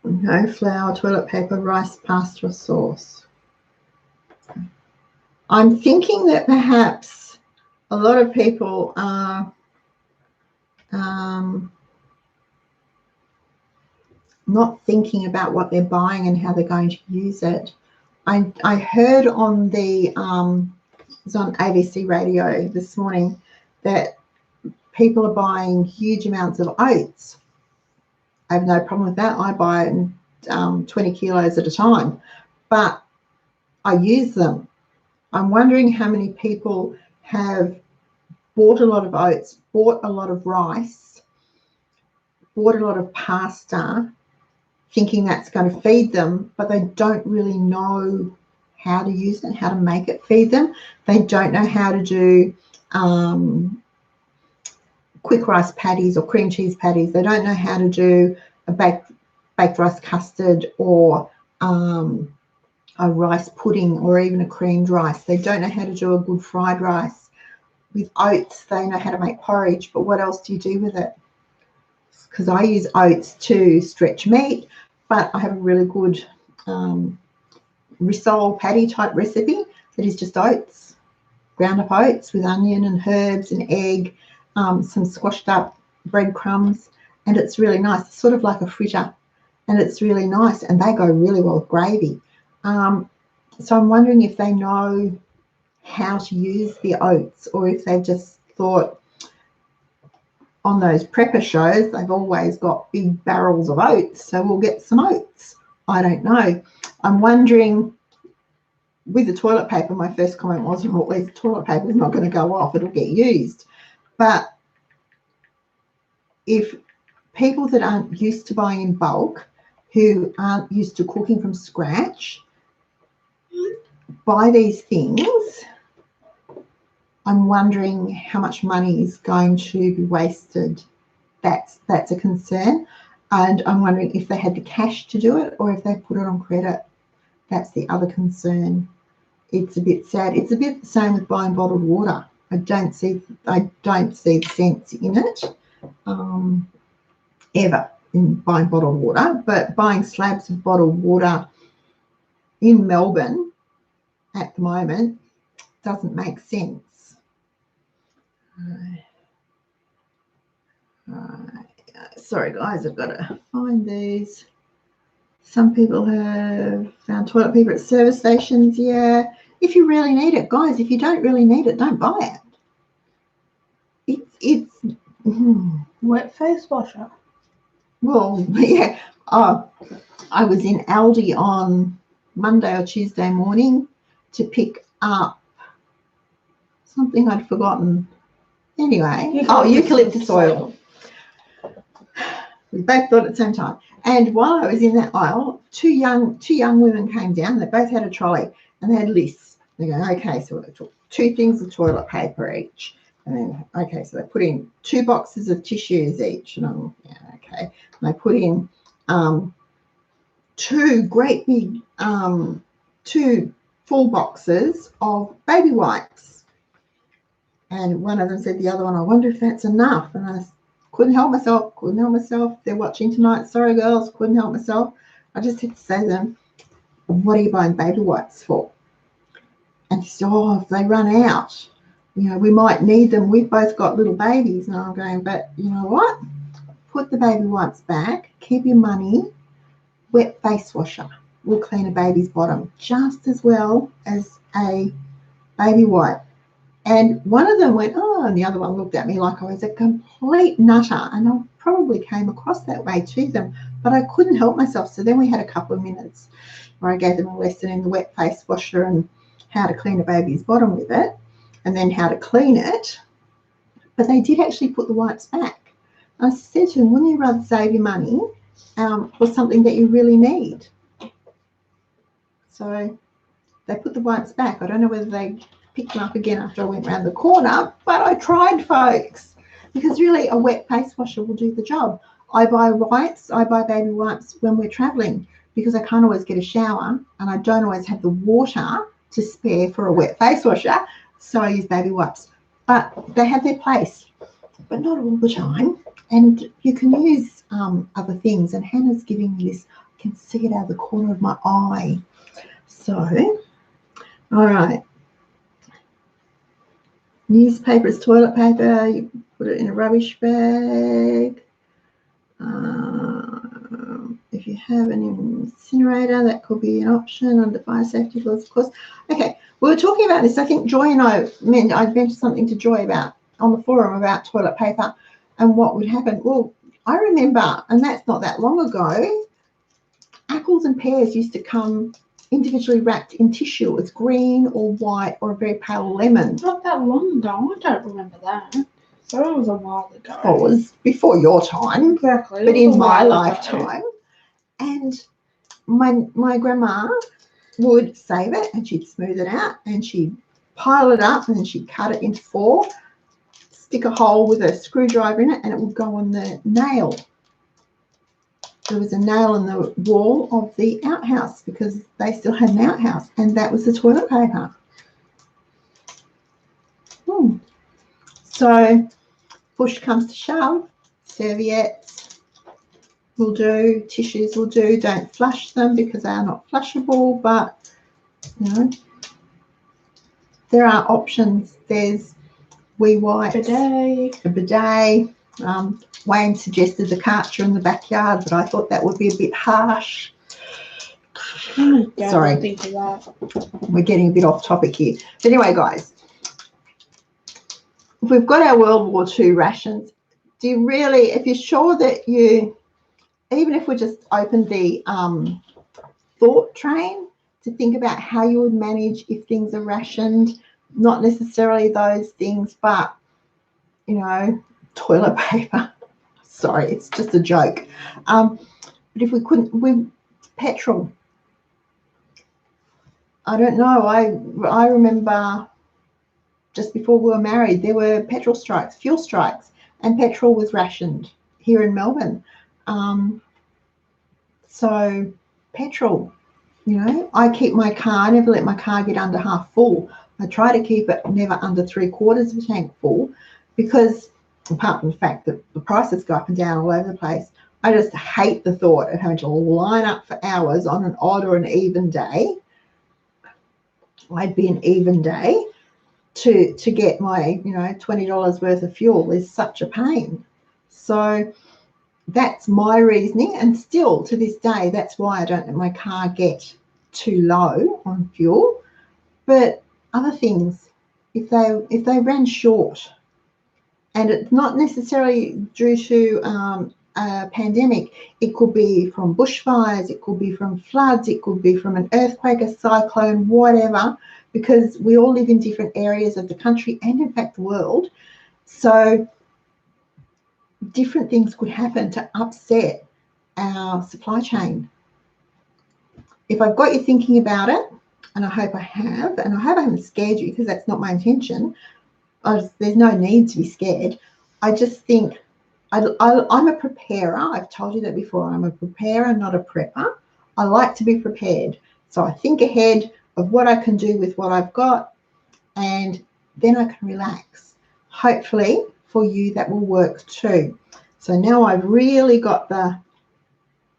No flour, toilet paper, rice, pasta or sauce. I'm thinking that perhaps a lot of people are not thinking about what they're buying and how they're going to use it. I heard on it was on ABC radio this morning that people are buying huge amounts of oats. I have no problem with that. I buy 20 kilos at a time, but I use them. I'm wondering how many people have bought a lot of oats, bought a lot of rice, bought a lot of pasta, thinking that's going to feed them, but they don't really know how to use it, how to make it feed them. They don't know how to do quick rice patties or cream cheese patties. They don't know how to do a baked rice custard or a rice pudding or even a creamed rice. They don't know how to do a good fried rice. With oats, they know how to make porridge, but what else do you do with it? Because I use oats to stretch meat, but I have a really good risole patty type recipe that is just oats, ground up oats with onion and herbs and egg, some squashed up breadcrumbs, and it's really nice. It's sort of like a fritter, and it's really nice, and they go really well with gravy. So I'm wondering if they know how to use the oats, or if they've just thought on those prepper shows they've always got big barrels of oats, so we'll get some oats. I don't know. I'm wondering, with the toilet paper, my first comment was, well, the toilet paper is not going to go off, it'll get used. But if people that aren't used to buying in bulk, who aren't used to cooking from scratch, buy these things, I'm wondering how much money is going to be wasted. That's a concern. And I'm wondering if they had the cash to do it or if they put it on credit. That's the other concern. It's a bit sad. It's a bit the same with buying bottled water. I don't see the sense in it. ever in buying bottled water, but buying slabs of bottled water in Melbourne at the moment doesn't make sense. Sorry guys, I've got to find these. Some people have found toilet paper at service stations. Yeah, if you really need it, guys. If you don't really need it, don't buy it. It's Wet face washer. Well, yeah. Oh, I was in Aldi on Monday or Tuesday morning to pick up something I'd forgotten. Anyway, eucalyptus oil. We both thought at the same time. And while I was in that aisle, two young women came down. They both had a trolley and they had lists. They go, okay, so they took 2 things of toilet paper each. And then, okay, so they put in 2 boxes of tissues each. And I'm, yeah, okay. And they put in 2 great big, 2 full boxes of baby wipes. And one of them said to the other one, I wonder if that's enough. And I couldn't help myself. They're watching tonight. Sorry, girls, couldn't help myself. I just had to say to them, what are you buying baby wipes for? And she said, oh, if they run out, you know, we might need them. We've both got little babies. And I'm going, but you know what? Put the baby wipes back. Keep your money. Wet face washer will clean a baby's bottom just as well as a baby wipe. And one of them went, oh, and the other one looked at me like I was a complete nutter. And I probably came across that way to them, but I couldn't help myself. So then we had a couple of minutes where I gave them a lesson in the wet face washer and how to clean a baby's bottom with it, and then how to clean it. But they did actually put the wipes back. I said to them, wouldn't you rather save your money for something that you really need? So they put the wipes back. I don't know whether they picked them up again after I went round the corner, but I tried, folks, because really a wet face washer will do the job. I buy wipes, I buy baby wipes when we're traveling because I can't always get a shower and I don't always have the water to spare for a wet face washer, so I use baby wipes. But they have their place, but not all the time. And you can use other things, and Hannah's giving me this. I can see it out of the corner of my eye. So, all right. Newspaper is toilet paper. You put it in a rubbish bag. If you have an incinerator, that could be an option under fire safety laws, of course. Okay, we were talking about this. I think Joy and I mentioned something to Joy about on the forum about toilet paper and what would happen. Well, I remember, and that's not that long ago, apples and pears used to come individually wrapped in tissue. It's green or white or a very pale lemon. Not that long ago. I don't remember that. So it was a while ago. Oh, it was before your time. Exactly. But in my lifetime. And my grandma would save it and she'd smooth it out and she'd pile it up and then she'd cut it into 4, stick a hole with a screwdriver in it, and it would go on the nail. There was a nail in the wall of the outhouse because they still had an outhouse, and that was the toilet paper. So push comes to shove, serviettes will do, tissues will do. Don't flush them because they are not flushable, but you know, there are options. There's wee wipes, a bidet. Wayne suggested the Karcher in the backyard, but I thought that would be a bit harsh. Sorry, Think of that. We're getting a bit off topic here. But anyway, guys, if we've got our World War II rations, do you really, if you're sure that you, even if we just opened the thought train to think about how you would manage if things are rationed, not necessarily those things, but, you know, toilet paper. Sorry, it's just a joke. But if we couldn't, petrol. I don't know. I remember just before we were married, there were petrol strikes, fuel strikes, and petrol was rationed here in Melbourne. So petrol, you know, I keep my car, I never let my car get under half full. I try to keep it never under 3/4 of a tank full because apart from the fact that the prices go up and down all over the place, I just hate the thought of having to line up for hours on an odd or an even day. I'd be an even day to get my, you know, $20 worth of fuel is such a pain. So that's my reasoning, and still to this day, that's why I don't let my car get too low on fuel. But other things, if they ran short, and it's not necessarily due to a pandemic, it could be from bushfires, it could be from floods, it could be from an earthquake, a cyclone, whatever, because we all live in different areas of the country and in fact the world. So different things could happen to upset our supply chain. If I've got you thinking about it, and I hope I have, and I hope I haven't scared you, because that's not my intention. There's no need to be scared. I just think I'm a preparer. I've told you that before. I'm a preparer, not a prepper. I like to be prepared. So I think ahead of what I can do with what I've got, and then I can relax. Hopefully for you that will work too. So now I've really got the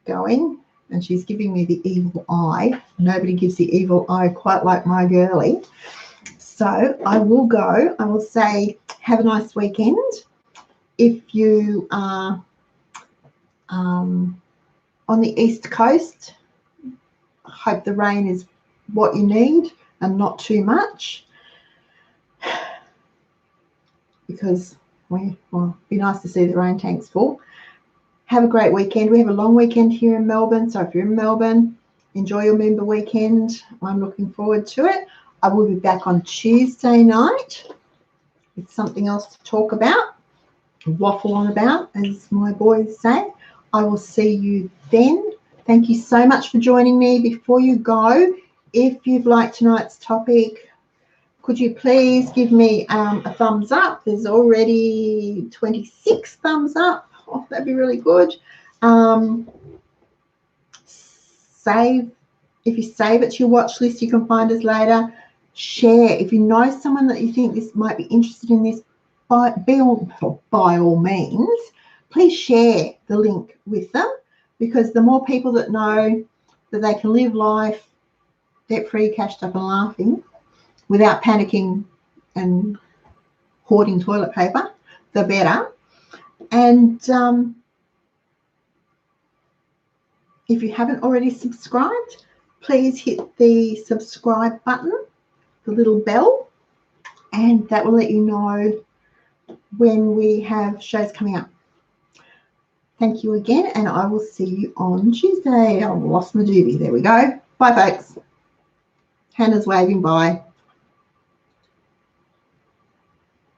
going, and she's giving me the evil eye. Nobody gives the evil eye quite like my girlie. So I will go. I will say have a nice weekend. If you are on the East Coast, I hope the rain is what you need and not too much, because well, it'd be nice to see the rain tanks full. Have a great weekend. We have a long weekend here in Melbourne, so if you're in Melbourne, enjoy your member weekend. I'm looking forward to it. I will be back on Tuesday night with something else to talk about, waffle on about, as my boys say. I will see you then. Thank you so much for joining me. Before you go, if you've liked tonight's topic, could you please give me a thumbs up? There's already 26 thumbs up. Oh, that'd be really good. Save. If you save it to your watch list, you can find us later. Share. If you know someone that you think this might be interested in this, by all means, please share the link with them, because the more people that know that they can live life debt-free, cashed up and laughing without panicking and hoarding toilet paper, the better. And if you haven't already subscribed, please hit the subscribe button, the little bell, and that will let you know when we have shows coming up. Thank you again, and I will see you on Tuesday. I lost my doobie. There we go. Bye, folks. Hannah's waving bye.